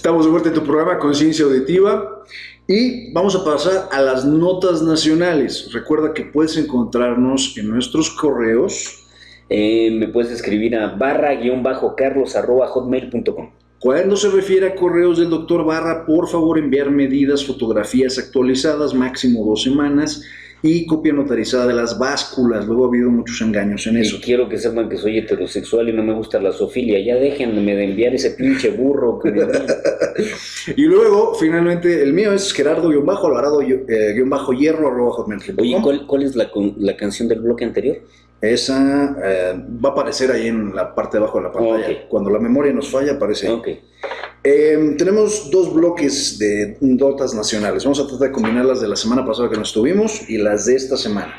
Estamos de vuelta en tu programa Conciencia Auditiva y vamos a pasar a las notas nacionales. Recuerda que puedes encontrarnos en nuestros correos. Me puedes escribir a barra-carlos@hotmail.com. Cuando se refiere a correos del doctor Barra, por favor enviar medidas, fotografías actualizadas, máximo 2 semanas, y copia notarizada de las básculas. Luego ha habido muchos engaños en eso. Y quiero que sepan que soy heterosexual y no me gusta la zoofilia. Ya déjenme de enviar ese pinche burro que me envían. Y luego, finalmente, el mío es Gerardo-Alvarado-Hierro@hotmail.com. Oye, ¿cuál es la canción del bloque anterior? Esa va a aparecer ahí en la parte de abajo de la pantalla. Okay. Cuando la memoria nos falla, aparece ahí. Okay. Tenemos 2 bloques de notas nacionales. Vamos a tratar de combinar las de la semana pasada que nos tuvimos y las de esta semana.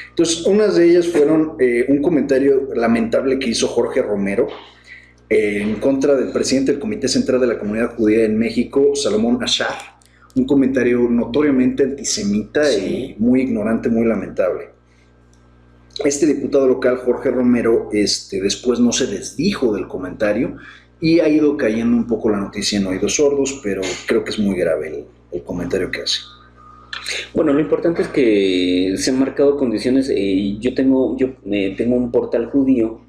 Entonces, unas de ellas fueron un comentario lamentable que hizo Jorge Romero en contra del presidente del Comité Central de la Comunidad Judía en México, Salomón Ashar. Un comentario notoriamente antisemita y muy ignorante, muy lamentable. Este diputado local, Jorge Romero, después no se desdijo del comentario y ha ido cayendo un poco la noticia en oídos sordos, pero creo que es muy grave el comentario que hace. Bueno, lo importante es que se han marcado condiciones. Yo tengo un portal judío,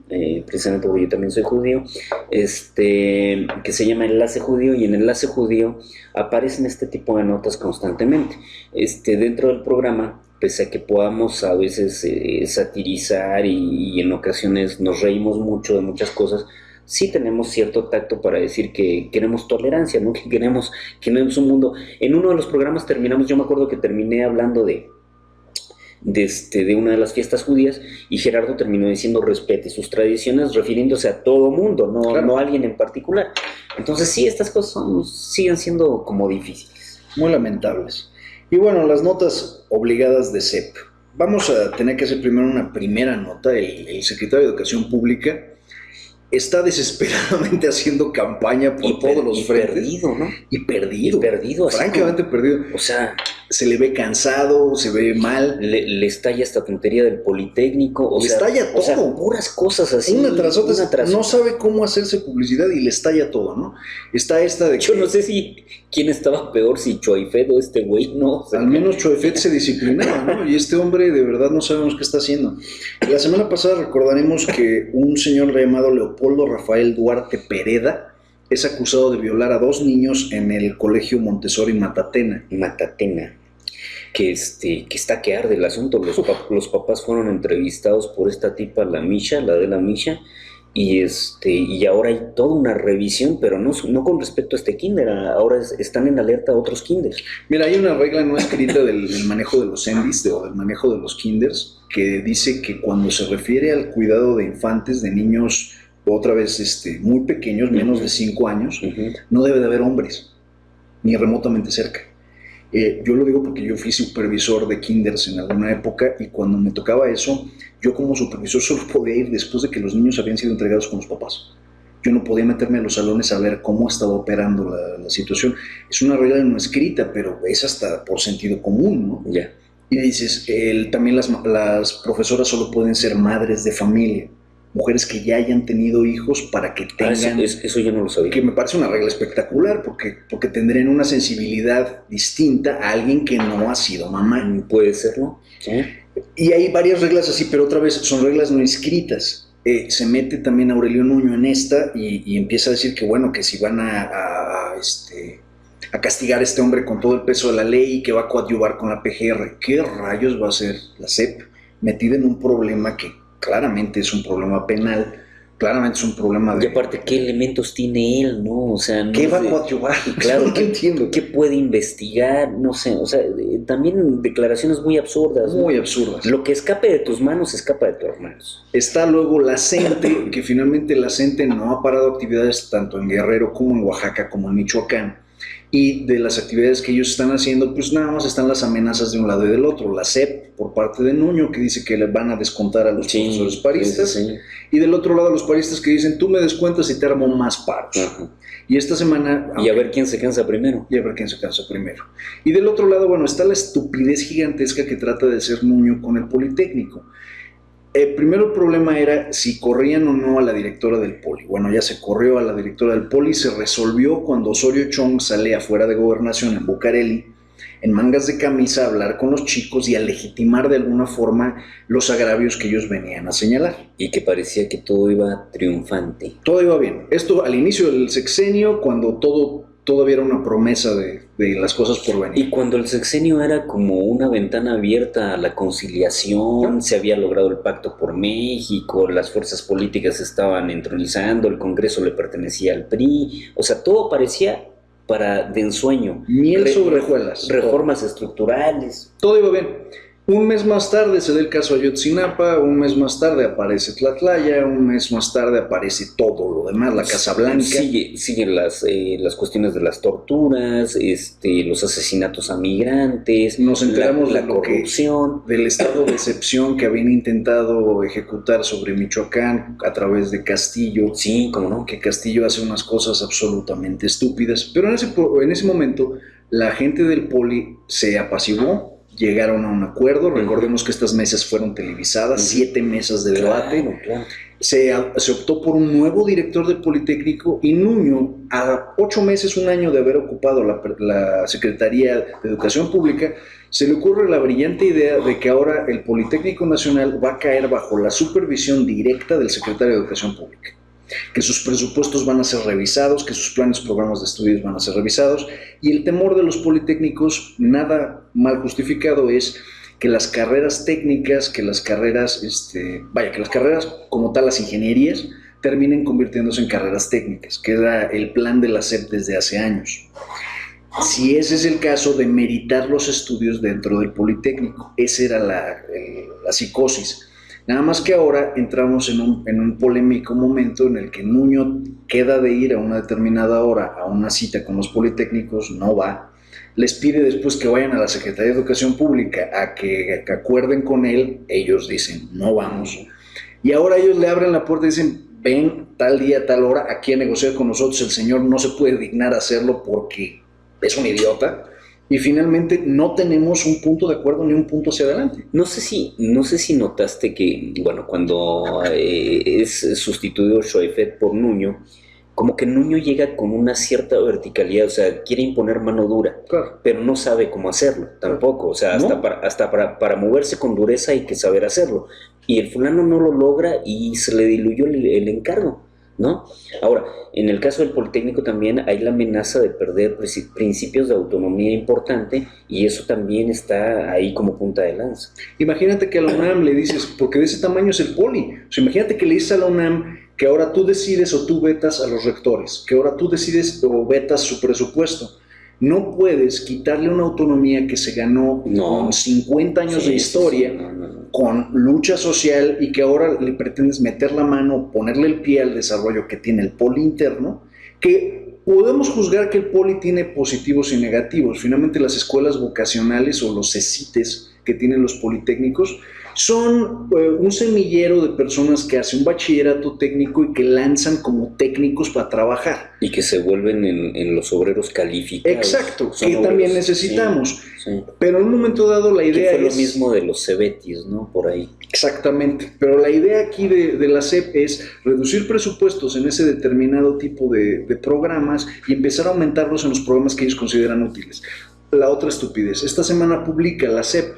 precisamente porque yo también soy judío, que se llama Enlace Judío, y en Enlace Judío aparecen este tipo de notas constantemente. Dentro del programa, pese a que podamos a veces satirizar y en ocasiones nos reímos mucho de muchas cosas, sí tenemos cierto tacto para decir que queremos tolerancia, ¿no? Que queremos un mundo. En uno de los programas yo me acuerdo que terminé hablando de una de las fiestas judías, y Gerardo terminó diciendo respete sus tradiciones, refiriéndose a todo mundo, no a alguien en particular. Entonces sí, estas cosas siguen siendo como difíciles. Muy lamentables. Y bueno, las notas obligadas de CEP. Vamos a tener que hacer primero una primera nota. El secretario de Educación Pública está desesperadamente haciendo campaña por todos los frentes. Perdido, ¿no? Y perdido. Francamente perdido. O sea, se le ve cansado, se ve mal. Le estalla esta tontería del Politécnico. Le estalla todo. O sea, puras cosas así. Una tras otra. No sabe cómo hacerse publicidad y le estalla todo, ¿no? Está esta de que... Yo no sé quién estaba peor, si Choifet o este güey, ¿no? O sea, al menos Choifet se disciplinaba, ¿no? Y este hombre de verdad no sabemos qué está haciendo. La semana pasada recordaremos que un señor llamado Leopoldo Rafael Duarte Pereda es acusado de violar a 2 niños en el colegio Montessori Matatena. Que está que arde el asunto. Los papás fueron entrevistados por esta tipa, la de la Misha, y ahora hay toda una revisión, pero no con respecto a este kinder. Ahora están en alerta otros kinders. Mira, hay una regla no escrita del manejo de los endis o del manejo de los kinders que dice que cuando se refiere al cuidado de infantes, de niños, otra vez muy pequeños, menos de 5 años, no debe de haber hombres, ni remotamente cerca. Yo lo digo porque yo fui supervisor de kinders en alguna época, y cuando me tocaba eso, yo como supervisor solo podía ir después de que los niños habían sido entregados con los papás. Yo no podía meterme a los salones a ver cómo estaba operando la situación. Es una regla no escrita, pero es hasta por sentido común, ¿no? Ya. Y dices, también las profesoras solo pueden ser madres de familia, mujeres que ya hayan tenido hijos para que tengan... Eso yo no lo sabía. Que me parece una regla espectacular, porque tendrían una sensibilidad distinta a alguien que no ha sido mamá. Puede ser, ¿no? ¿Sí? Y hay varias reglas así, pero otra vez son reglas no escritas. Se mete también Aurelio Nuño en esta y empieza a decir que bueno, que si van a castigar a este hombre con todo el peso de la ley y que va a coadyuvar con la PGR. ¿Qué rayos va a hacer la SEP metida en un problema que claramente es un problema penal, claramente es un problema de... Y aparte, ¿qué elementos tiene él, no? O sea, ¿qué va a coadyuvar? Claro, no entiendo. ¿Qué puede investigar? No sé, o sea, también declaraciones muy absurdas. Muy absurdas. Lo que escape de tus manos, escapa de tus hermanos. Está luego la CENTE, que finalmente la CENTE no ha parado actividades tanto en Guerrero como en Oaxaca como en Michoacán. Y de las actividades que ellos están haciendo, pues nada más están las amenazas de un lado y del otro. La SEP, por parte de Nuño, que dice que le van a descontar a los profesores paristas. Sí. Y del otro lado, los paristas que dicen, tú me descuentas y te armo más paros. Y esta semana... Y a ver quién se cansa primero. Y del otro lado, bueno, está la estupidez gigantesca que trata de hacer Nuño con el Politécnico. Primero el problema era si corrían o no a la directora del Poli. Bueno, ya se corrió a la directora del Poli, se resolvió cuando Osorio Chong sale afuera de Gobernación en Bucareli, en mangas de camisa, a hablar con los chicos y a legitimar de alguna forma los agravios que ellos venían a señalar. Y que parecía que todo iba triunfante. Todo iba bien. Esto al inicio del sexenio, cuando todavía era una promesa de las cosas por venir. Y cuando el sexenio era como una ventana abierta a la conciliación, se había logrado el pacto por México, las fuerzas políticas se estaban entronizando, el Congreso le pertenecía al PRI, o sea, todo parecía de ensueño. Miel sobre hojuelas. Reformas estructurales. Todo iba bien. Un mes más tarde se da el caso Ayotzinapa, un mes más tarde aparece Tlatlaya, un mes más tarde aparece todo lo demás, la Casa Blanca. Siguen las cuestiones de las torturas, los asesinatos a migrantes, nos enteramos la corrupción. Del estado de excepción que habían intentado ejecutar sobre Michoacán a través de Castillo. Sí, cómo no. Que Castillo hace unas cosas absolutamente estúpidas. Pero en ese momento la gente del Poli se apaciguó. Llegaron a un acuerdo, recordemos que estas mesas fueron televisadas, 7 mesas de debate, claro. Se optó por un nuevo director del Politécnico y Nuño, a 8 meses, un año de haber ocupado la Secretaría de Educación Pública, se le ocurre la brillante idea de que ahora el Politécnico Nacional va a caer bajo la supervisión directa del secretario de Educación Pública, que sus presupuestos van a ser revisados, que sus planes, programas de estudios van a ser revisados, y el temor de los politécnicos, nada mal justificado, es que las carreras técnicas, que las carreras como tal, las ingenierías, terminen convirtiéndose en carreras técnicas, que era el plan de la SEP desde hace años. Si ese es el caso, de meritar los estudios dentro del Politécnico, esa era la psicosis. Nada más que ahora entramos en un polémico momento en el que Nuño queda de ir a una determinada hora a una cita con los politécnicos, no va, les pide después que vayan a la Secretaría de Educación Pública a que acuerden con él, ellos dicen, no vamos. Y ahora ellos le abren la puerta y dicen, ven tal día, tal hora, aquí a negociar con nosotros, el señor no se puede dignar a hacerlo porque es un idiota. Y finalmente no tenemos un punto de acuerdo ni un punto hacia adelante. No sé si notaste que, bueno, cuando es sustituido Schoeffer por Nuño, como que Nuño llega con una cierta verticalidad, o sea, quiere imponer mano dura, claro, pero no sabe cómo hacerlo tampoco, o sea, hasta para moverse con dureza hay que saber hacerlo. Y el fulano no lo logra y se le diluyó el encargo, ¿no? Ahora, en el caso del Politécnico también hay la amenaza de perder principios de autonomía importante y eso también está ahí como punta de lanza. Imagínate que a la UNAM le dices, porque de ese tamaño es el Poli, o sea, imagínate que le dices a la UNAM que ahora tú decides o tú vetas a los rectores, que ahora tú decides o vetas su presupuesto. No puedes quitarle una autonomía que se ganó con 50 años de historia, con lucha social, y que ahora le pretendes meter la mano, ponerle el pie al desarrollo que tiene el Poli interno, que podemos juzgar que el Poli tiene positivos y negativos. Finalmente las escuelas vocacionales o los CECITES que tienen los politécnicos son un semillero de personas que hacen un bachillerato técnico y que lanzan como técnicos para trabajar. Y que se vuelven en los obreros calificados. Exacto, que también necesitamos. Sí. Pero en un momento dado la idea que fue lo mismo de los CEBETIS, ¿no? Por ahí. Exactamente, pero la idea aquí de la SEP es reducir presupuestos en ese determinado tipo de programas y empezar a aumentarlos en los programas que ellos consideran útiles. La otra estupidez, esta semana publica la SEP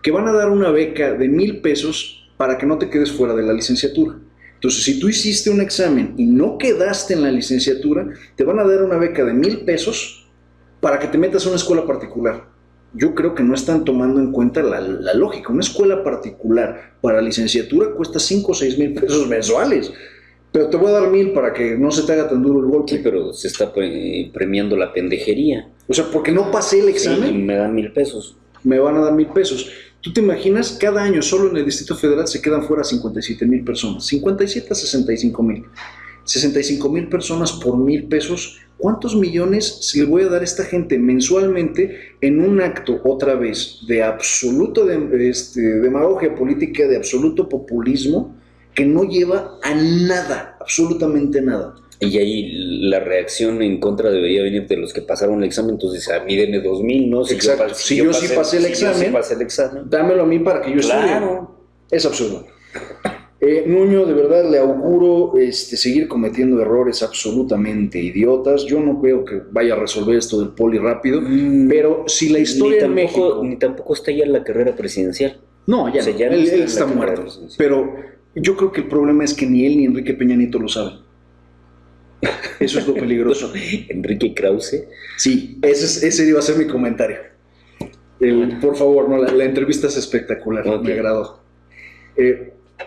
que van a dar una beca de 1,000 pesos para que no te quedes fuera de la licenciatura. Entonces, si tú hiciste un examen y no quedaste en la licenciatura, te van a dar una beca de 1,000 pesos para que te metas a una escuela particular. Yo creo que no están tomando en cuenta la lógica. Una escuela particular para licenciatura cuesta 5 o 6 mil pesos mensuales. Pero te voy a dar 1,000 para que no se te haga tan duro el golpe. Sí, pero se está premiando la pendejería. O sea, porque no pasé el examen. Sí, me dan 1,000 pesos. Me van a dar 1,000 pesos. ¿Tú te imaginas? Cada año solo en el Distrito Federal se quedan fuera 57,000 personas. 57 a 65,000. 65,000 personas por 1,000 pesos. ¿Cuántos millones se le voy a dar a esta gente mensualmente en un acto, otra vez, de absoluta demagogia política, de absoluto populismo, que no lleva a nada, absolutamente nada? Y ahí la reacción en contra debería venir de los que pasaron el examen, entonces a mí denme 2,000, ¿no? Exacto. Si yo sí pasé el examen, dámelo a mí para que yo estudie. Es absurdo. Nuño, de verdad le auguro seguir cometiendo errores absolutamente idiotas. Yo no creo que vaya a resolver esto del poli rápido, pero si la historia en México... Ni tampoco está ya en la carrera presidencial. No, ya, O sea, no. ya no Él está en la está carrera muerto. presidencial. Pero yo creo que el problema es que ni él ni Enrique Peña Nieto lo saben. Eso es lo peligroso. Enrique Krause. Sí, ese iba a ser mi comentario. Por favor, no, la entrevista es espectacular, Ok. me agradó.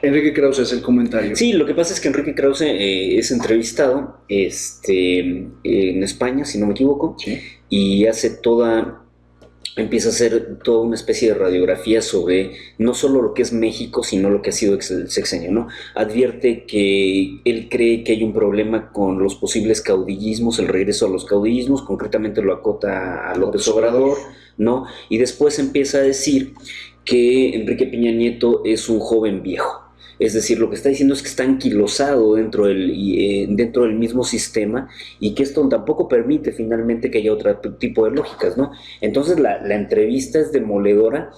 Enrique Krause es el comentario. Sí, lo que pasa es que Enrique Krause es entrevistado en España, si no me equivoco, Sí. y empieza a hacer toda una especie de radiografía sobre no solo lo que es México, sino lo que ha sido el sexenio, ¿no? Advierte que él cree que hay un problema con los posibles caudillismos, el regreso a los caudillismos, concretamente lo acota a López Obrador, ¿no? Y después empieza a decir que Enrique Peña Nieto es un joven viejo. Es decir, lo que está diciendo es que está anquilosado dentro del mismo sistema y que esto tampoco permite finalmente que haya otro tipo de lógicas, ¿no? Entonces la entrevista es demoledora.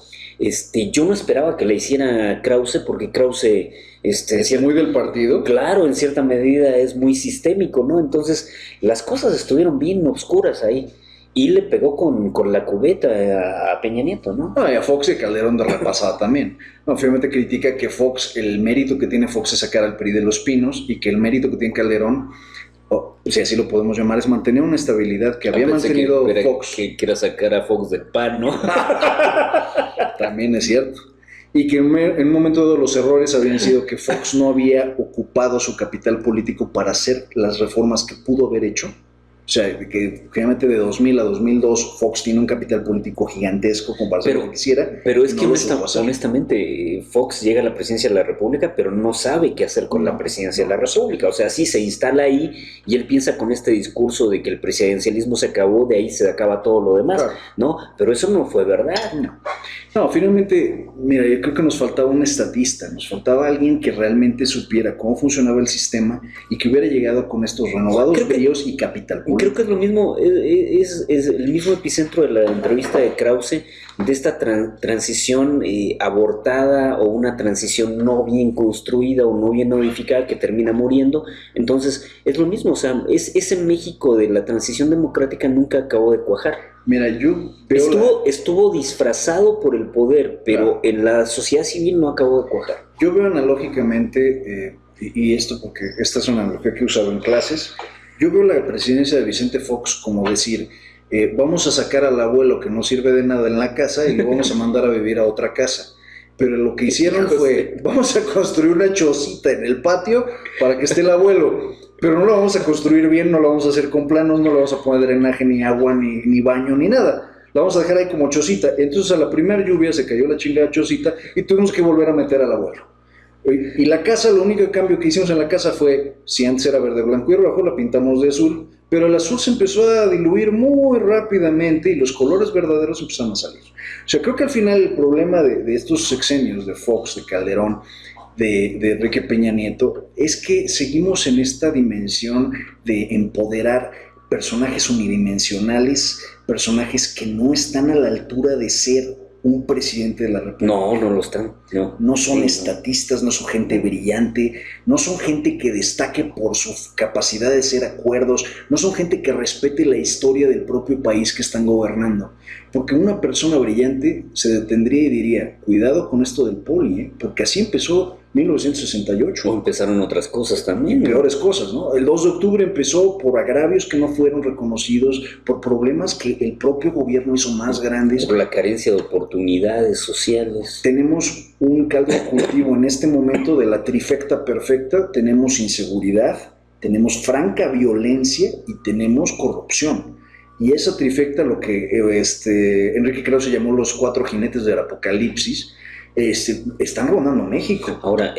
Yo no esperaba que la hiciera Krause porque Krause... Es muy del partido. Claro, en cierta medida es muy sistémico, ¿no? Entonces las cosas estuvieron bien oscuras ahí. Y le pegó con la cubeta a Peña Nieto, ¿no? Y a Fox y Calderón de repasada también. No, finalmente critica que Fox, el mérito que tiene Fox es sacar al PRI de los pinos y que el mérito que tiene Calderón, si así lo podemos llamar, es mantener una estabilidad que había mantenido Fox. Que quiera sacar a Fox del PAN, ¿no? También es cierto. Y que en un momento dado los errores habían sido que Fox no había ocupado su capital político para hacer las reformas que pudo haber hecho. O sea, que realmente de 2000 a 2002 Fox tiene un capital político gigantesco como para hacer lo que quisiera. Pero es que no honestamente Fox llega a la presidencia de la República, pero no sabe qué hacer con la presidencia de la República. O sea, sí se instala ahí y él piensa con este discurso de que el presidencialismo se acabó, de ahí se acaba todo lo demás, claro. ¿no? Pero eso no fue verdad. No, finalmente, mira, yo creo que nos faltaba un estatista, nos faltaba alguien que realmente supiera cómo funcionaba el sistema y que hubiera llegado con estos renovados bríos y capital político. Creo que es lo mismo, es el mismo epicentro de la entrevista de Krause, de esta transición abortada o una transición no bien construida o no bien modificada que termina muriendo. Entonces, es lo mismo, o sea, ese México de la transición democrática nunca acabó de cuajar. Mira, yo veo estuvo disfrazado por el poder, pero en la sociedad civil no acabó de cuajar. Yo veo analógicamente, y esto porque esta es una analogía que he usado en clases, yo veo la presidencia de Vicente Fox como decir, vamos a sacar al abuelo que no sirve de nada en la casa y lo vamos a mandar a vivir a otra casa. Pero lo que hicieron fue, vamos a construir una chocita en el patio para que esté el abuelo. Pero no lo vamos a construir bien, no lo vamos a hacer con planos, no le vamos a poner drenaje, ni agua, ni baño, ni nada. La vamos a dejar ahí como chocita. Entonces a la primera lluvia se cayó la chingada chocita y tuvimos que volver a meter al abuelo. Y la casa, lo único cambio que hicimos en la casa fue, si antes era verde, blanco y rojo, la pintamos de azul, pero el azul se empezó a diluir muy rápidamente y los colores verdaderos empezaron a salir. O sea, creo que al final el problema de estos sexenios de Fox, de Calderón, de Enrique Peña Nieto, es que seguimos en esta dimensión de empoderar personajes unidimensionales, personajes que no están a la altura de ser un presidente de la República. No lo están. No son estatistas, no son gente brillante, no son gente que destaque por su capacidad de hacer acuerdos, no son gente que respete la historia del propio país que están gobernando. Porque una persona brillante se detendría y diría, cuidado con esto del poli, porque así empezó 1968. O empezaron otras cosas también. Peores cosas, ¿no? El 2 de octubre empezó por agravios que no fueron reconocidos, por problemas que el propio gobierno hizo más grandes. Por la carencia de oportunidades sociales. Tenemos un caldo de cultivo en este momento de la trifecta perfecta. Tenemos inseguridad, tenemos franca violencia y tenemos corrupción. Y esa trifecta, lo que Enrique Krause llamó los 4 jinetes del apocalipsis, están rondando México. Ahora,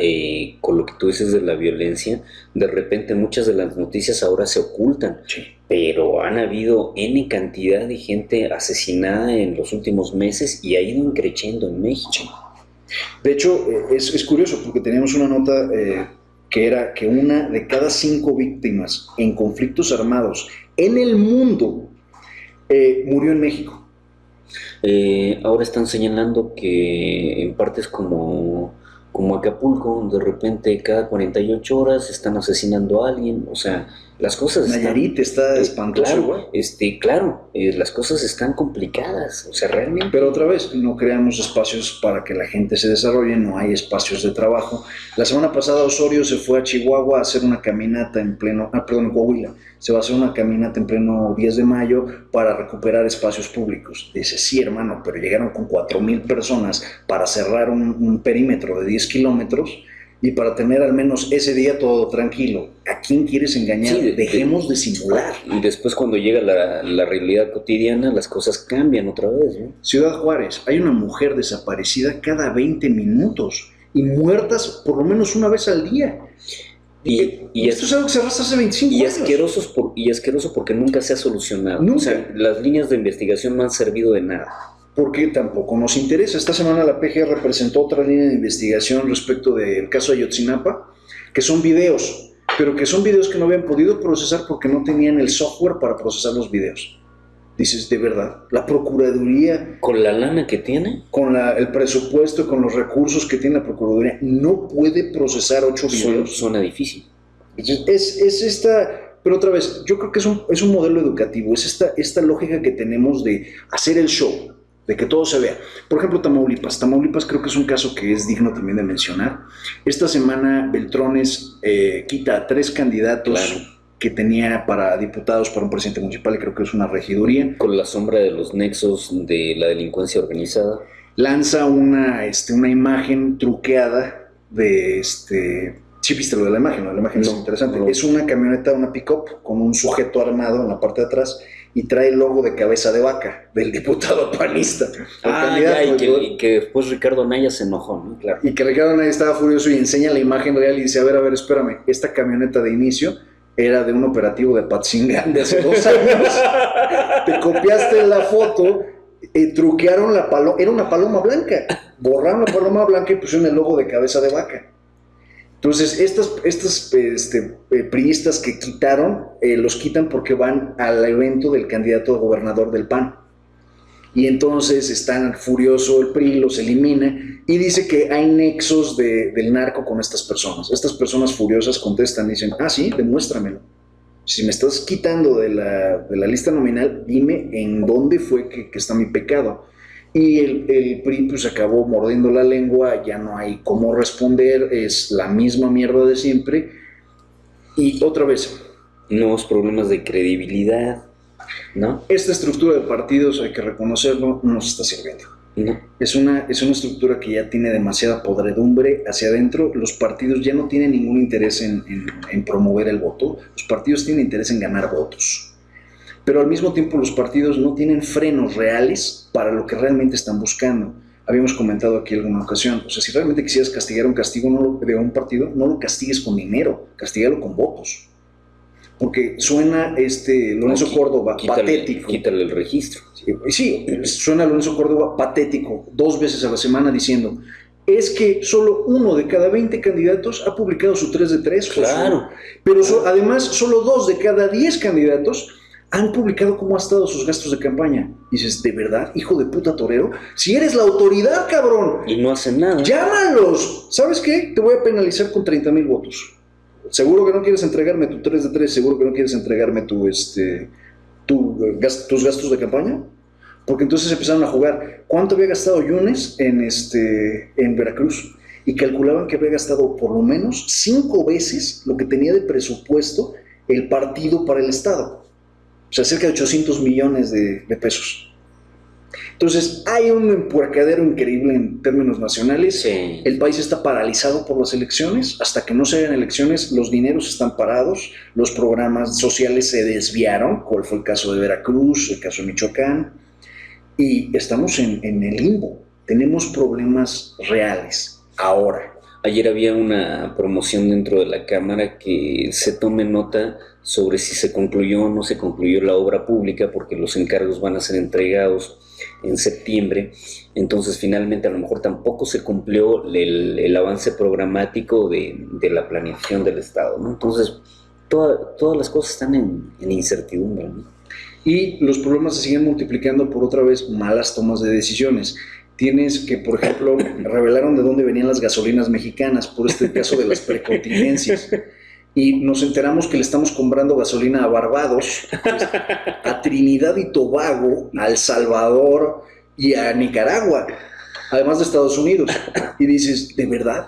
con lo que tú dices de la violencia, de repente muchas de las noticias ahora se ocultan, sí. Pero han habido N cantidad de gente asesinada en los últimos meses y ha ido creciendo en México. Sí. De hecho, es curioso porque teníamos una nota que era que 1 de cada 5 víctimas en conflictos armados en el mundo murió en México. Ahora están señalando que en partes como como Acapulco, de repente cada 48 horas están asesinando a alguien, o sea, las cosas Nayarit está espantoso claro, igual. claro, las cosas están complicadas, o sea, realmente. Pero otra vez, no creamos espacios para que la gente se desarrolle, no hay espacios de trabajo. La semana pasada Osorio se fue a Chihuahua a hacer una caminata en pleno, perdón, en Coahuila, se va a hacer una caminata en pleno 10 de mayo para recuperar espacios públicos. Dice, sí, hermano, pero llegaron con 4,000 personas para cerrar un perímetro de 10 kilómetros y para tener al menos ese día todo tranquilo. ¿A quién quieres engañar? Sí, Dejemos de simular. Y después cuando llega la realidad cotidiana, las cosas cambian otra vez, ¿no? Ciudad Juárez, hay una mujer desaparecida cada 20 minutos y muertas por lo menos una vez al día. Y esto es algo que se arrastra hace 25 años. Y asqueroso porque nunca se ha solucionado. Nunca. O sea, las líneas de investigación no han servido de nada. Porque tampoco nos interesa. Esta semana la PGR presentó otra línea de investigación respecto del caso de Ayotzinapa, que son videos, pero que son videos que no habían podido procesar porque no tenían el software para procesar los videos. Dices, de verdad, la Procuraduría, con la lana que tiene, con el presupuesto, con los recursos que tiene la Procuraduría, no puede procesar 8 videos. Suena difícil. Es esta, pero otra vez, yo creo que es un modelo educativo, es esta lógica que tenemos de hacer el show, de que todo se vea. Por ejemplo, Tamaulipas creo que es un caso que es digno también de mencionar. Esta semana Beltrones quita a 3 candidatos, claro, que tenía para diputados para un presidente municipal, y creo que es una regiduría. Con la sombra de los nexos de la delincuencia organizada. Lanza una imagen truqueada de Sí, viste lo de la imagen, ¿no? La imagen es interesante. No. Es una camioneta, una pick-up con un sujeto armado en la parte de atrás y trae el logo de cabeza de vaca del diputado panista. Y que después Ricardo Anaya se enojó, ¿no? Claro. Y que Ricardo Anaya estaba furioso y enseña la imagen real y dice, a ver, espérame, esta camioneta de inicio era de un operativo de Patzingán de hace 2 años. Te copiaste la foto, truquearon la paloma, era una paloma blanca. Borraron la paloma blanca y pusieron el logo de cabeza de vaca. Entonces, estos priistas que quitaron, los quitan porque van al evento del candidato a gobernador del PAN. Y entonces están furioso el PRI, los elimina y dice que hay nexos del narco con estas personas. Estas personas furiosas contestan y dicen, sí, demuéstramelo. Si me estás quitando de la lista nominal, dime en dónde fue que está mi pecado. Y el PRI pues acabó mordiendo la lengua, ya no hay cómo responder, es la misma mierda de siempre. Y otra vez, nuevos problemas de credibilidad, ¿no? Esta estructura de partidos, hay que reconocerlo, no nos está sirviendo. No. Es una estructura que ya tiene demasiada podredumbre hacia adentro. Los partidos ya no tienen ningún interés en promover el voto, los partidos tienen interés en ganar votos. Pero al mismo tiempo los partidos no tienen frenos reales para lo que realmente están buscando. Habíamos comentado aquí alguna ocasión, o sea, si realmente quisieras castigar un castigo de un partido, no lo castigues con dinero, castígalo con votos. Porque suena Lorenzo Córdoba patético. Quítale el registro. Sí, suena Lorenzo Córdoba patético 2 veces a la semana diciendo, es que solo 1 de cada 20 candidatos ha publicado su 3 de 3. Claro. Pero además solo 2 de cada 10 candidatos han publicado cómo han estado sus gastos de campaña. Y dices, ¿de verdad, hijo de puta torero? Si eres la autoridad, cabrón. Y no hacen nada. ¡Llámalos! ¿Sabes qué? Te voy a penalizar con 30,000 votos. Seguro que no quieres entregarme tu 3 de 3, seguro que no quieres entregarme tus gastos de campaña. Porque entonces empezaron a jugar. ¿Cuánto había gastado Yunes en Veracruz? Y calculaban que había gastado por lo menos 5 veces lo que tenía de presupuesto el partido para el Estado. O sea, cerca de 800 millones de pesos. Entonces, hay un empuercadero increíble en términos nacionales. Sí. El país está paralizado por las elecciones. Hasta que no se hagan elecciones, los dineros están parados, los programas sociales se desviaron, cuál fue el caso de Veracruz, el caso de Michoacán, y estamos en el limbo. Tenemos problemas reales ahora. Ayer había una promoción dentro de la Cámara que se tome nota sobre si se concluyó o no se concluyó la obra pública, porque los encargos van a ser entregados en septiembre. Entonces finalmente a lo mejor tampoco se cumplió el avance programático de la planeación del Estado, ¿no? Entonces todas las cosas están en incertidumbre, ¿no? Y los problemas se siguen multiplicando por otra vez malas tomas de decisiones. tienes que, por ejemplo, revelaron de dónde venían las gasolinas mexicanas por este caso de las precontingencias. Y nos enteramos que le estamos comprando gasolina a Barbados, a Trinidad y Tobago, a El Salvador y a Nicaragua, además de Estados Unidos. Y dices, ¿de verdad?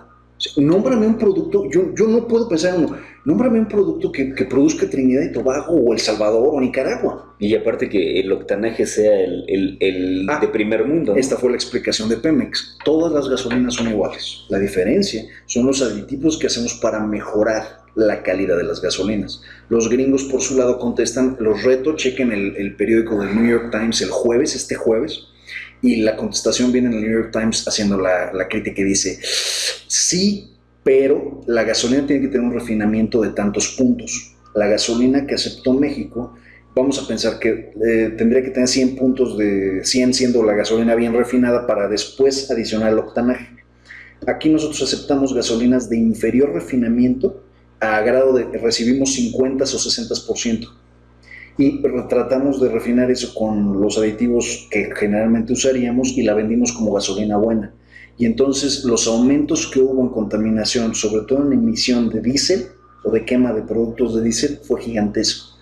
Nómbrame un producto, yo no puedo pensar en uno, nómbrame un producto que produzca Trinidad y Tobago o El Salvador o Nicaragua. Y aparte que el octanaje sea el de primer mundo, ¿no? Esta fue la explicación de Pemex. Todas las gasolinas son iguales. La diferencia son los aditivos que hacemos para mejorar la calidad de las gasolinas. Los gringos por su lado contestan, los reto, chequen el periódico del New York Times este jueves, y la contestación viene en el New York Times haciendo la crítica que dice, sí, pero la gasolina tiene que tener un refinamiento de tantos puntos. La gasolina que aceptó México, vamos a pensar que tendría que tener 100 puntos de 100 siendo la gasolina bien refinada para después adicionar el octanaje. Aquí nosotros aceptamos gasolinas de inferior refinamiento a grado de recibimos 50 o 60%. Y tratamos de refinar eso con los aditivos que generalmente usaríamos y la vendimos como gasolina buena. Y entonces los aumentos que hubo en contaminación, sobre todo en emisión de diésel o de quema de productos de diésel, fue gigantesco.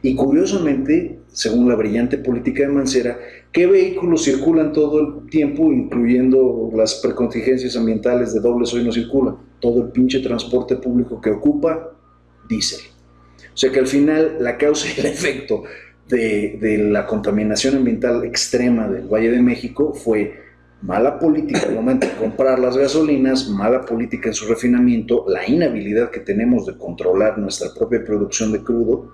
Y curiosamente, según la brillante política de Mancera, ¿qué vehículos circulan todo el tiempo, incluyendo las precontingencias ambientales de doble hoy no circulan? Todo el pinche transporte público que ocupa diésel. O sea que al final la causa y el efecto de la contaminación ambiental extrema del Valle de México fue mala política al momento de comprar las gasolinas, mala política en su refinamiento, la inhabilidad que tenemos de controlar nuestra propia producción de crudo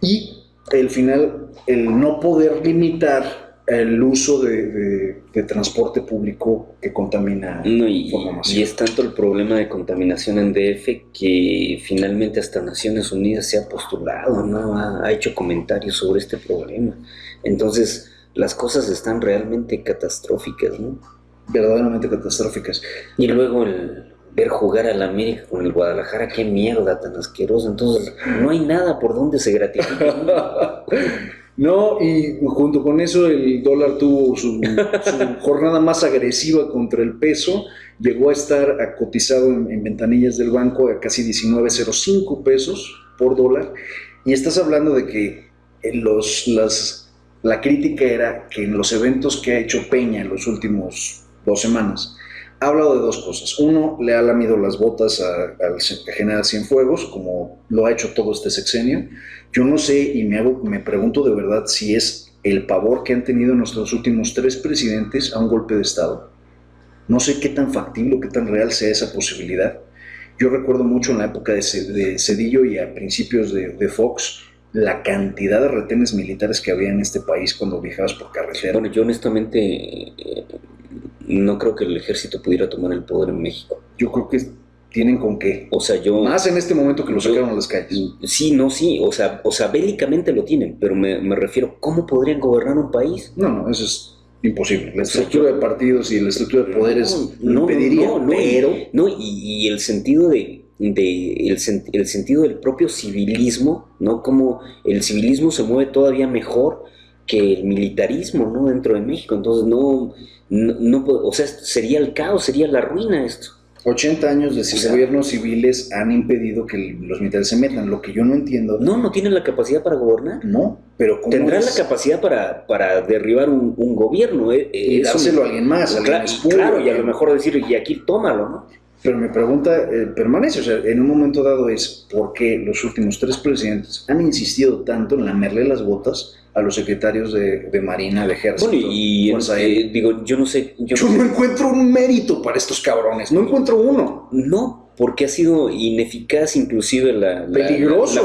y al final el no poder limitar el uso de transporte público que contamina. No, y es tanto el problema de contaminación en DF que finalmente hasta Naciones Unidas se ha postulado, ¿no? Ha hecho comentarios sobre este problema. Entonces, las cosas están realmente catastróficas, ¿no? Verdaderamente catastróficas. Y luego el ver jugar al América con el Guadalajara, qué mierda tan asquerosa. Entonces, no hay nada por donde se gratifica. No, y junto con eso el dólar tuvo su jornada más agresiva contra el peso, llegó a estar cotizado en ventanillas del banco a casi 19.05 pesos por dólar, y estás hablando de que la crítica era que en los eventos que ha hecho Peña en los últimos 2 semanas, ha hablado de 2 cosas. Uno, le ha lamido las botas al general Cienfuegos, como lo ha hecho todo este sexenio. Yo no sé y me pregunto de verdad si es el pavor que han tenido nuestros últimos 3 presidentes a un golpe de Estado. No sé qué tan factible o qué tan real sea esa posibilidad. Yo recuerdo mucho en la época de Zedillo y a principios de Fox, la cantidad de retenes militares que había en este país cuando viajabas por carretera. Bueno, yo honestamente no creo que el ejército pudiera tomar el poder en México. Yo creo que tienen con qué. O sea, más en este momento que lo sacaron a las calles. Sí, o sea, bélicamente lo tienen, pero me refiero, ¿cómo podrían gobernar un país? No, eso es imposible. La estructura de partidos y la estructura de poderes lo impedirían, pero... Y el sentido el sentido del propio civilismo, ¿no? Como el civilismo se mueve todavía mejor que el militarismo, ¿no? Dentro de México. Entonces no, o sea, sería el caos, sería la ruina esto. 80 años de gobiernos civiles han impedido que los militares se metan. Lo que yo no entiendo... No tienen la capacidad para gobernar. No, pero ¿cómo tendrán la capacidad para derribar un gobierno. Y dárselo a alguien más, claro, y a lo mejor decir, y aquí tómalo, ¿no? Pero mi pregunta permanece, o sea, en un momento dado es ¿por qué los últimos 3 presidentes han insistido tanto en lamerle las botas a los secretarios de Marina, de Ejército? Bueno, y digo, yo no sé... Yo no encuentro un mérito para estos cabrones, no encuentro uno. No, porque ha sido ineficaz inclusive la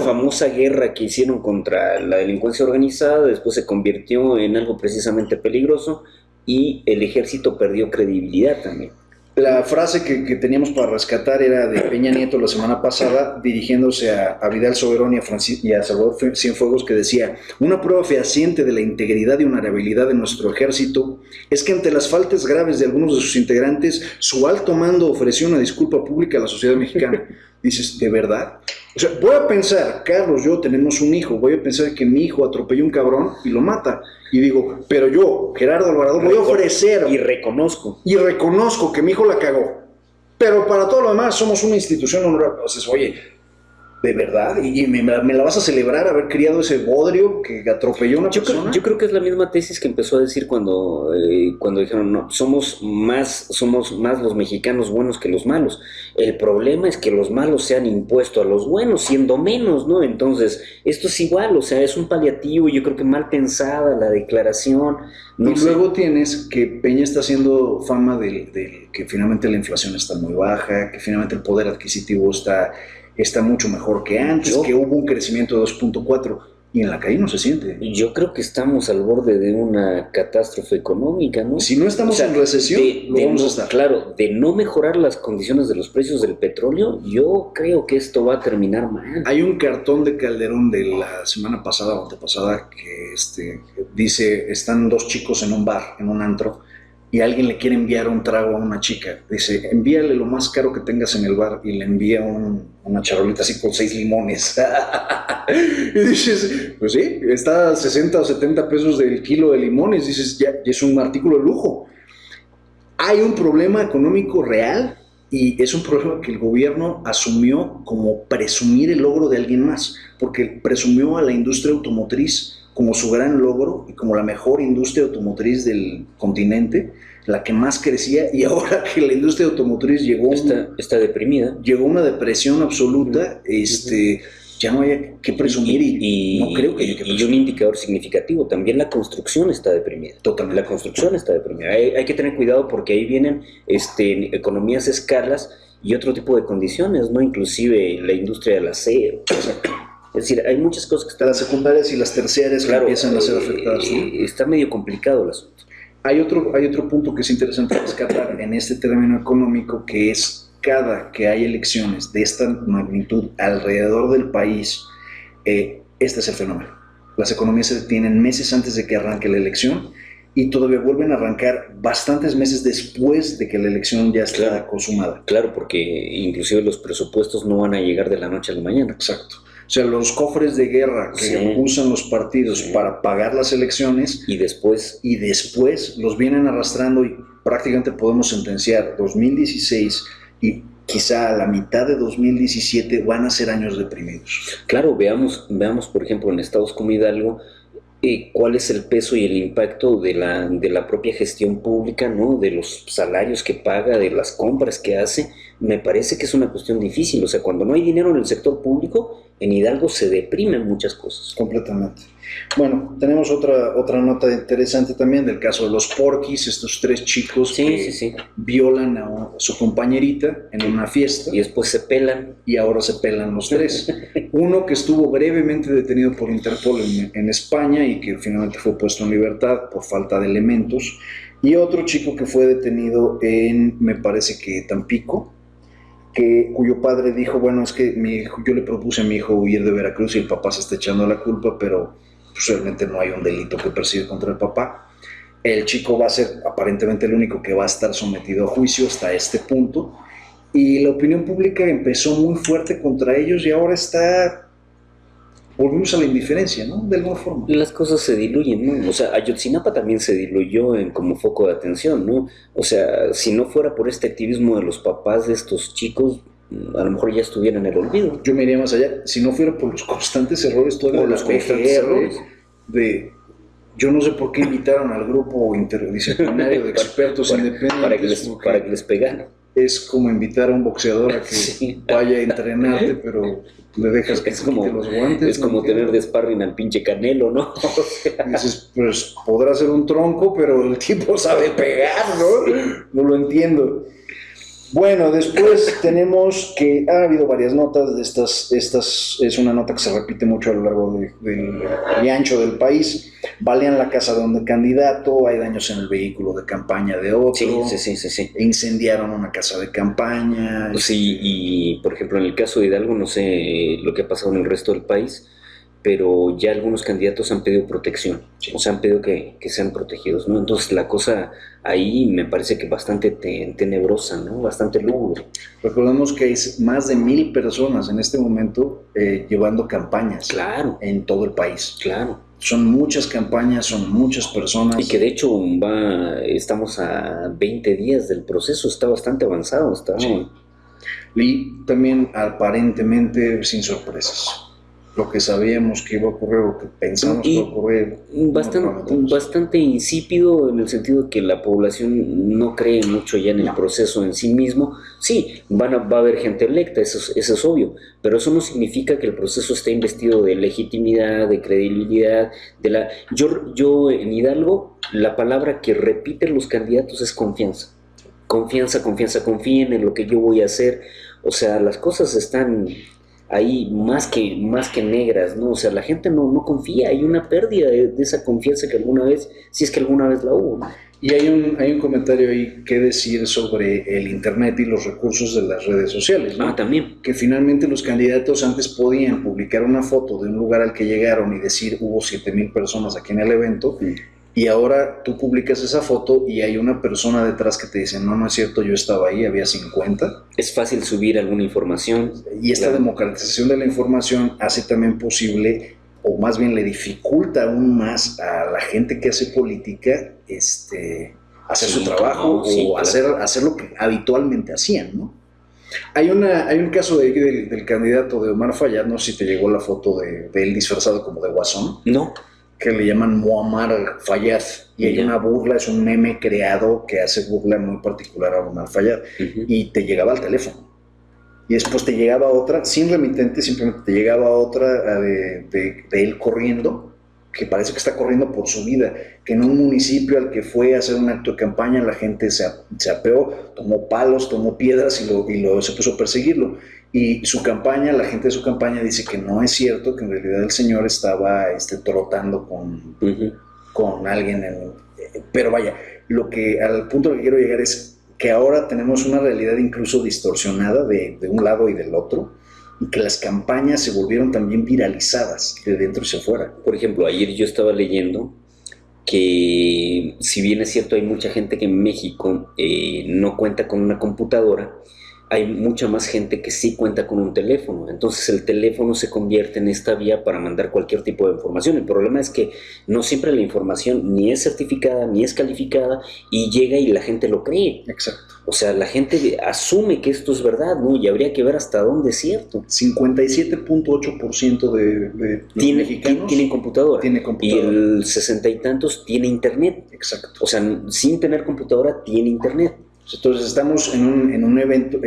famosa guerra que hicieron contra la delincuencia organizada, después se convirtió en algo precisamente peligroso y el ejército perdió credibilidad también. La frase que teníamos para rescatar era de Peña Nieto la semana pasada, dirigiéndose a Vidal Soberón y a Salvador Cienfuegos, que decía: una prueba fehaciente de la integridad y honorabilidad de nuestro ejército es que ante las faltas graves de algunos de sus integrantes, su alto mando ofreció una disculpa pública a la sociedad mexicana. Dices, ¿de verdad? O sea, voy a pensar, Carlos, yo tenemos un hijo, voy a pensar que mi hijo atropelló un cabrón y lo mata. Y digo, pero yo, Gerardo Alvarado, voy a ofrecer y reconozco que mi hijo la cagó. Pero para todo lo demás somos una institución honorable. Entonces, oye, ¿de verdad? ¿Y me la vas a celebrar haber criado ese bodrio que atropelló a una persona? Yo creo que es la misma tesis que empezó a decir cuando dijeron, no, somos más los mexicanos buenos que los malos. El problema es que los malos se han impuesto a los buenos, siendo menos, ¿no? Entonces, esto es igual, o sea, es un paliativo, yo creo que mal pensada la declaración. No y sé. Luego tienes que Peña está haciendo fama de que finalmente la inflación está muy baja, que finalmente el poder adquisitivo está mucho mejor que antes, que hubo un crecimiento de 2.4 y en la calle no se siente. Yo creo que estamos al borde de una catástrofe económica, ¿no? Si no estamos en recesión, vamos a estar. Claro, de no mejorar las condiciones de los precios del petróleo, yo creo que esto va a terminar mal. Hay un cartón de Calderón de la semana pasada o antepasada que dice, están dos chicos en un bar, en un antro, y alguien le quiere enviar un trago a una chica. Dice, envíale lo más caro que tengas en el bar, y le envía una charolita así con 6 limones. Y dices, pues sí, está a 60 o 70 pesos del kilo de limones. Dices, ya es un artículo de lujo. Hay un problema económico real y es un problema que el gobierno asumió como presumir el logro de alguien más, porque presumió a la industria automotriz como su gran logro y como la mejor industria automotriz del continente, la que más crecía, y ahora que la industria automotriz está deprimida, llegó a una depresión absoluta, ya no hay que presumir y no creo que haya que presumir. Y un indicador significativo, también la construcción está deprimida. Totalmente. La construcción está deprimida. Hay que tener cuidado porque ahí vienen economías escalas y otro tipo de condiciones, ¿no? Inclusive la industria del acero. Es decir, hay muchas cosas que están... Las secundarias y las terciarias, claro, que empiezan a ser afectadas, ¿no? Está medio complicado el asunto. Hay otro punto que es interesante rescatar en este término económico, que es cada que hay elecciones de esta magnitud alrededor del país, este es el fenómeno. Las economías se detienen meses antes de que arranque la elección y todavía vuelven a arrancar bastantes meses después de que la elección ya está consumada. Claro, porque inclusive los presupuestos no van a llegar de la noche a la mañana. Exacto. O sea, los cofres de guerra que usan los partidos para pagar las elecciones y después los vienen arrastrando y prácticamente podemos sentenciar 2016 y quizá a la mitad de 2017 van a ser años deprimidos. Claro, veamos por ejemplo en estados como Hidalgo cuál es el peso y el impacto de la propia gestión pública, ¿no? De los salarios que paga, de las compras que hace. Me parece que es una cuestión difícil. O sea, cuando no hay dinero en el sector público, en Hidalgo se deprimen muchas cosas. Completamente. Bueno, tenemos otra nota interesante también del caso de los Porquis, estos 3 chicos que violan a su compañerita en una fiesta. Y después se pelan. Y ahora se pelan los 3. Uno que estuvo brevemente detenido por Interpol en España y que finalmente fue puesto en libertad por falta de elementos. Y otro chico que fue detenido en, me parece que Tampico, cuyo padre dijo, bueno, es que yo le propuse a mi hijo huir de Veracruz y el papá se está echando la culpa, pero pues, realmente no hay un delito que persigue contra el papá. El chico va a ser aparentemente el único que va a estar sometido a juicio hasta este punto, y la opinión pública empezó muy fuerte contra ellos y ahora volvimos a la indiferencia, ¿no? De alguna forma. Las cosas se diluyen, ¿no? O sea, Ayotzinapa también se diluyó como foco de atención, ¿no? O sea, si no fuera por este activismo de los papás de estos chicos, a lo mejor ya estuvieran en el olvido. Yo me iría más allá. Si no fuera por los constantes errores, todos los constantes errores yo no sé por qué invitaron al grupo interdisciplinario de expertos independientes para que les pegaran. Es como invitar a un boxeador a que vaya a entrenarte, pero le dejas que se quite los guantes. Es como tener de sparring al pinche Canelo, ¿no? O sea, dices, pues podrá ser un tronco, pero el tipo sabe pegar, ¿no? No lo entiendo. Bueno, después tenemos que ha habido varias notas de estas es una nota que se repite mucho a lo largo del ancho del país. Balean la casa de un candidato, hay daños en el vehículo de campaña de otro. Sí. Incendiaron una casa de campaña. Sí, y por ejemplo en el caso de Hidalgo, no sé lo que ha pasado en el resto del país, pero ya algunos candidatos han pedido protección, o sea, han pedido que sean protegidos, ¿no? Entonces la cosa ahí me parece que bastante tenebrosa, ¿no? Bastante lúgubre. Recordemos que hay más de 1,000 personas en este momento llevando campañas en todo el país. Claro. Son muchas campañas, son muchas personas. Y que de hecho estamos a 20 días del proceso, está bastante avanzado. Sí. Y también aparentemente sin sorpresas. Lo que sabíamos que iba a ocurrir, lo que pensamos que iba a ocurrir. Bastante insípido en el sentido de que la población no cree mucho ya en el proceso en sí mismo. Sí, va a haber gente electa, eso es obvio, pero eso no significa que el proceso esté investido de legitimidad, de credibilidad. Yo en Hidalgo, la palabra que repiten los candidatos es confianza. Confianza, confíen en lo que yo voy a hacer. O sea, las cosas están ahí más que negras, ¿no? O sea, la gente no confía, hay una pérdida de esa confianza que alguna vez, si es que alguna vez la hubo, ¿no? Y hay un comentario ahí que decir sobre el internet y los recursos de las redes sociales, ¿no? También. Que finalmente los candidatos antes podían publicar una foto de un lugar al que llegaron y decir hubo 7,000 personas aquí en el evento, y ahora tú publicas esa foto y hay una persona detrás que te dice, no es cierto, yo estaba ahí, había 50. Es fácil subir alguna información. Y esta democratización de la información hace también posible, o más bien le dificulta aún más a la gente que hace política hacer su trabajo o hacer lo que habitualmente hacían, ¿no? Hay un caso del candidato de Omar Fayad, no sé si te llegó la foto de él disfrazado como de Guasón. No. Que le llaman Muammar Fayad, y hay una burla, es un meme creado que hace burla muy particular a Omar Fayad, y te llegaba al teléfono, y después te llegaba otra, sin remitente, simplemente te llegaba otra de él corriendo, que parece que está corriendo por su vida, que en un municipio al que fue a hacer un acto de campaña, la gente se apeó, tomó palos, tomó piedras y se puso a perseguirlo. Y su campaña, la gente de su campaña dice que no es cierto, que en realidad el señor estaba trotando con alguien. Pero vaya, al punto al que quiero llegar es que ahora tenemos una realidad incluso distorsionada de un lado y del otro, y que las campañas se volvieron también viralizadas de dentro hacia afuera. Por ejemplo, ayer yo estaba leyendo que si bien es cierto hay mucha gente que en México no cuenta con una computadora, hay mucha más gente que sí cuenta con un teléfono. Entonces el teléfono se convierte en esta vía para mandar cualquier tipo de información. El problema es que no siempre la información ni es certificada ni es calificada y llega y la gente lo cree. Exacto. O sea, la gente asume que esto es verdad, ¿no? Y habría que ver hasta dónde es cierto. 57.8% de mexicanos tienen computadora. Tiene computadora. Y el 60 y tantos tiene internet. Exacto. O sea, sin tener computadora tiene internet. Entonces estamos en un evento,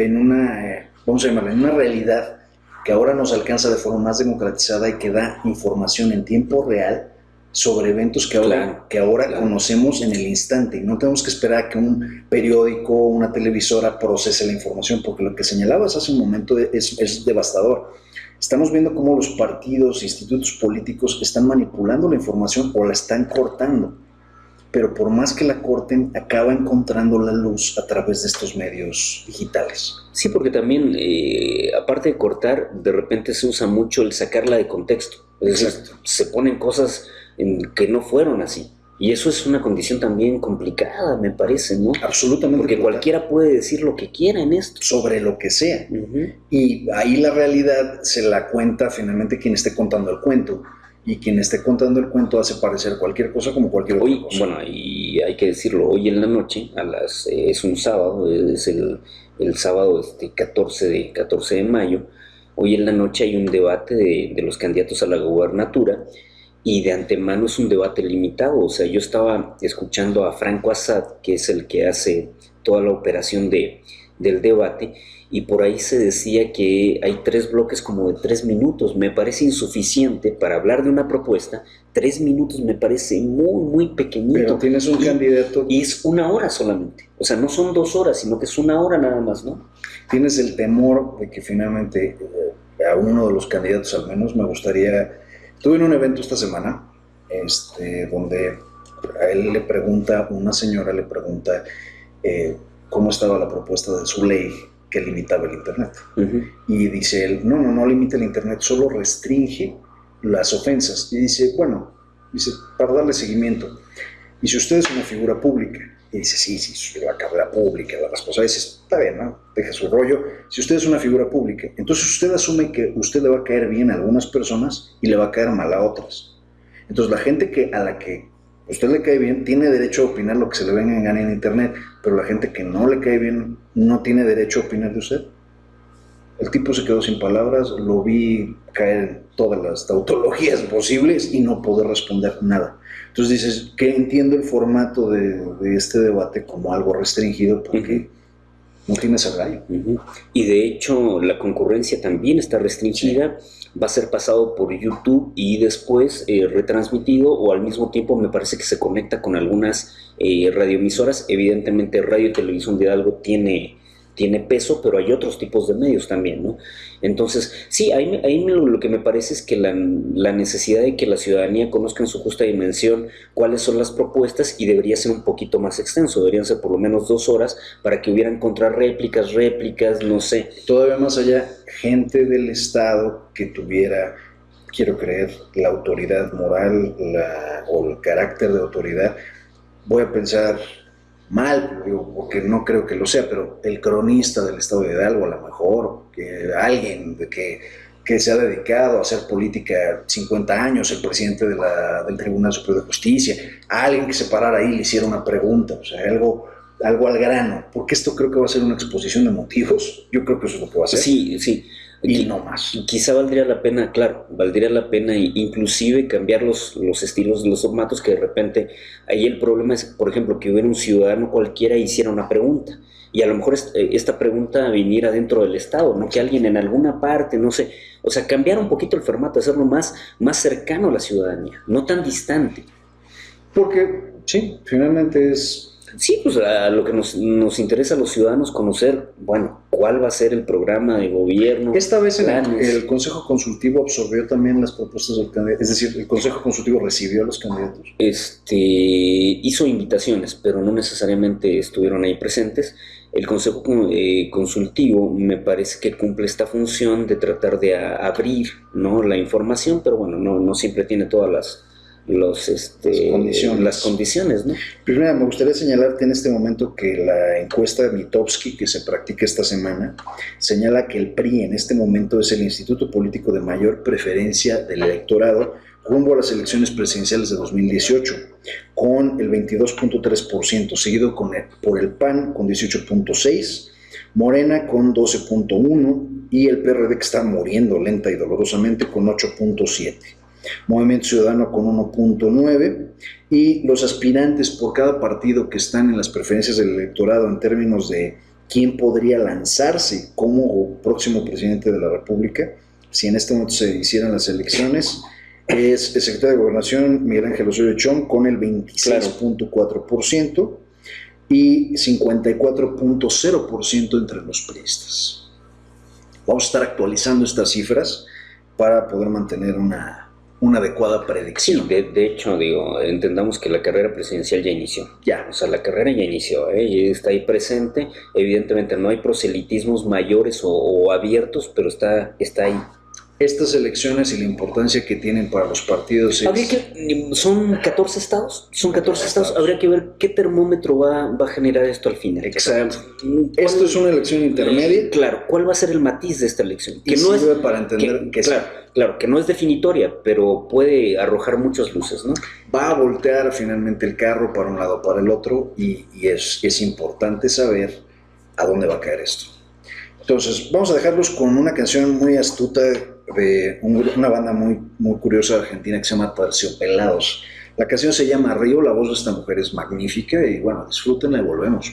vamos a llamarla, en una realidad que ahora nos alcanza de forma más democratizada y que da información en tiempo real sobre eventos que ahora conocemos en el instante, y no tenemos que esperar a que un periódico o una televisora procese la información, porque lo que señalabas hace un momento es devastador. Estamos viendo cómo los partidos, institutos políticos están manipulando la información o la están cortando, pero por más que la corten, acaba encontrando la luz a través de estos medios digitales. Sí, porque también, aparte de cortar, de repente se usa mucho el sacarla de contexto. Es decir, se ponen cosas que no fueron así. Y eso es una condición también complicada, me parece, ¿no? Absolutamente. Porque cualquiera puede decir lo que quiera en esto. Sobre lo que sea. Y ahí la realidad se la cuenta finalmente quien esté contando el cuento. Y quien esté contando el cuento hace parecer cualquier cosa como cualquier otra cosa. Bueno, y hay que decirlo, hoy en la noche, es un sábado, es el sábado 14 de mayo, hoy en la noche hay un debate de los candidatos a la gubernatura, y de antemano es un debate limitado. O sea, yo estaba escuchando a Franco Assad, que es el que hace toda la operación del debate, y por ahí se decía que hay 3 bloques como de 3 minutos. Me parece insuficiente para hablar de una propuesta. 3 minutos me parece muy, muy pequeñito. Pero tienes un candidato... Y es 1 hora solamente. O sea, no son 2 horas, sino que es 1 hora nada más, ¿no? Tienes el temor de que finalmente a uno de los candidatos al menos me gustaría... Estuve en un evento esta semana donde a él una señora le pregunta cómo estaba la propuesta de su ley que limitaba el internet. Y dice él, no limita el internet, solo restringe las ofensas. Y dice, bueno, para darle seguimiento. Y si usted es una figura pública, y dice, sí, la carrera pública, la responsabilidad, dice, está bien, ¿no? Deja su rollo. Si usted es una figura pública, entonces usted asume que usted le va a caer bien a algunas personas y le va a caer mal a otras. Entonces la gente a la que usted le cae bien tiene derecho a opinar lo que se le venga en gana en internet, pero la gente que no le cae bien no tiene derecho a opinar de usted. El tipo se quedó sin palabras, lo vi caer en todas las tautologías posibles y no poder responder nada. Entonces dices que entiendo el formato de este debate como algo restringido porque no tienes agallo. Y de hecho la concurrencia también está restringida, va a ser pasado por YouTube y después retransmitido, o al mismo tiempo me parece que se conecta con algunas radioemisoras. Evidentemente Radio y Televisión de Hidalgo tiene peso, pero hay otros tipos de medios también, ¿no? Entonces, sí, ahí lo que me parece es que la necesidad de que la ciudadanía conozca en su justa dimensión cuáles son las propuestas, y debería ser un poquito más extenso, deberían ser por lo menos 2 horas para que hubieran contrarréplicas, réplicas, no sé. Todavía más allá, gente del Estado que tuviera, quiero creer, la autoridad moral o el carácter de autoridad. Voy a pensar mal, porque no creo que lo sea, pero el cronista del Estado de Hidalgo, a lo mejor, que alguien que se ha dedicado a hacer política 50 años, el presidente del Tribunal Superior de Justicia, alguien que se parara ahí y le hiciera una pregunta, o sea, algo al grano, porque esto creo que va a ser una exposición de motivos. Yo creo que eso es lo que va a ser. Sí. Y no más. Quizá valdría la pena, claro, inclusive cambiar los estilos, los formatos, que de repente ahí el problema es, por ejemplo, que hubiera un ciudadano cualquiera e hiciera una pregunta, y a lo mejor esta pregunta viniera dentro del Estado, no que alguien en alguna parte, no sé, o sea, cambiar un poquito el formato, hacerlo más cercano a la ciudadanía, no tan distante. Porque, sí, finalmente es... Sí, pues a lo que nos interesa a los ciudadanos conocer, bueno, cuál va a ser el programa de gobierno. Esta vez el Consejo Consultivo absorbió también las propuestas del candidato, es decir, el Consejo Consultivo recibió a los candidatos. Hizo invitaciones, pero no necesariamente estuvieron ahí presentes. El Consejo Consultivo me parece que cumple esta función de tratar de abrir, ¿no?, la información, pero bueno, no siempre tiene todas las condiciones, ¿no? Primero, me gustaría señalarte en este momento que la encuesta de Mitofsky que se practica esta semana señala que el PRI en este momento es el instituto político de mayor preferencia del electorado rumbo a las elecciones presidenciales de 2018, con el 22.3%, seguido por el PAN con 18.6%, Morena con 12.1% y el PRD, que está muriendo lenta y dolorosamente, con 8.7%. Movimiento Ciudadano con 1.9%, y los aspirantes por cada partido que están en las preferencias del electorado en términos de quién podría lanzarse como próximo presidente de la República si en este momento se hicieran las elecciones, es el secretario de Gobernación Miguel Ángel Osorio Chong con el 26.4% y 54.0% entre los priistas. Vamos a estar actualizando estas cifras para poder mantener una adecuada predicción. Sí, de hecho, entendamos que la carrera presidencial ya inició. O sea, la carrera ya inició, y está ahí presente. Evidentemente no hay proselitismos mayores o abiertos, pero está ahí. Estas elecciones y la importancia que tienen para los partidos es... Son 14 estados, habría que ver qué termómetro va a generar esto al final. Exacto. Esto es una elección intermedia. Claro, ¿cuál va a ser el matiz de esta elección? Que no sirve para entender que claro, que no es definitoria, pero puede arrojar muchas luces, ¿no? Va a voltear finalmente el carro para un lado o para el otro, y es importante saber a dónde va a caer esto. Entonces, vamos a dejarlos con una canción muy astuta de una banda muy, muy curiosa de Argentina que se llama Terciopelados. La canción se llama Río, la voz de esta mujer es magnífica y bueno, disfrútenla y volvemos.